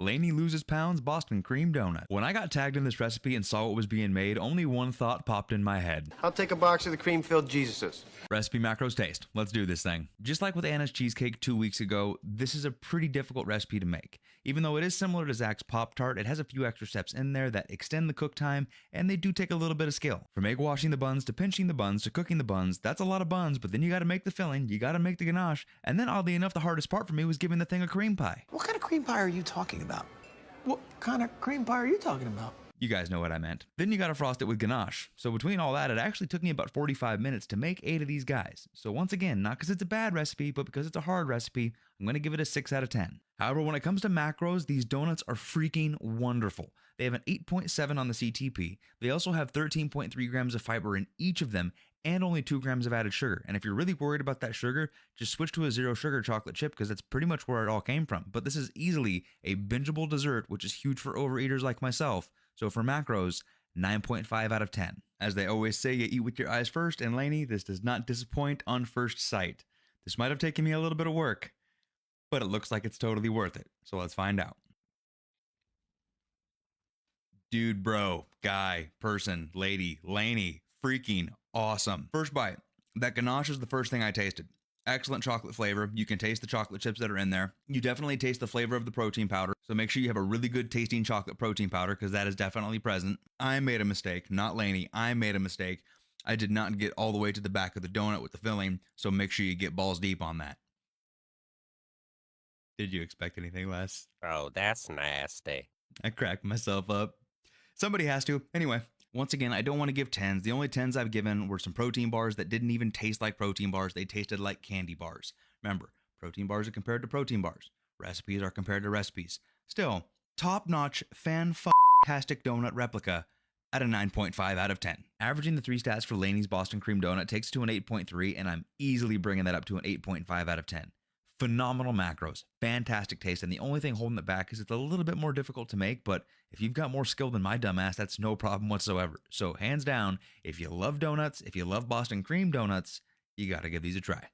Laney loses pounds Boston cream donut. When I got tagged in this recipe and saw what was being made, only one thought popped in my head. I'll take a box of the cream-filled Jesuses. Recipe macros taste. Let's do this thing. Just like with Anna's cheesecake 2 weeks ago, this is a pretty difficult recipe to make. Even though it is similar to Zach's Pop-Tart, it has a few extra steps in there that extend the cook time, and they do take a little bit of skill. From egg washing the buns to pinching the buns to cooking the buns, that's a lot of buns, but then you gotta make the filling, you gotta make the ganache, and then oddly enough, the hardest part for me was giving the thing a cream pie. What kind of cream pie are you talking about? What kind of cream pie are you talking about? You guys know what I meant. Then you gotta frost it with ganache. So between all that, it actually took me about 45 minutes to make 8 of these guys. So once again, not because it's a bad recipe, but because it's a hard recipe, I'm gonna give it a 6 out of 10. However, when it comes to macros, these donuts are freaking wonderful. They have an 8.7 on the CTP. They also have 13.3 grams of fiber in each of them and only 2 grams of added sugar. And if you're really worried about that sugar, just switch to a 0 sugar chocolate chip because that's pretty much where it all came from. But this is easily a bingeable dessert, which is huge for overeaters like myself. So for macros, 9.5 out of 10. As they always say, you eat with your eyes first, and Laney, this does not disappoint on first sight. This might have taken me a little bit of work, but it looks like it's totally worth it. So let's find out. Dude, bro, guy, person, lady, Laney, freaking awesome. First bite. That ganache is the first thing I tasted. Excellent chocolate flavor. You can taste the chocolate chips that are in there. You definitely taste the flavor of the protein powder. So make sure you have a really good tasting chocolate protein powder because that is definitely present. I made a mistake, not Laney. I made a mistake. I did not get all the way to the back of the donut with the filling, so make sure you get balls deep on that. Did you expect anything less? Oh, that's nasty. I cracked myself up. Somebody has to. Anyway, once again, I don't want to give 10s. The only 10s I've given were some protein bars that didn't even taste like protein bars. They tasted like candy bars. Remember, protein bars are compared to protein bars. Recipes are compared to recipes. Still, top-notch, fan-tastic donut replica at a 9.5 out of 10. Averaging the 3 stats for Laney's Boston Cream Donut takes to an 8.3, and I'm easily bringing that up to an 8.5 out of 10. Phenomenal macros, fantastic taste, and the only thing holding it back is it's a little bit more difficult to make, but if you've got more skill than my dumbass, that's no problem whatsoever. So hands down, if you love donuts, if you love Boston Cream Donuts, you gotta give these a try.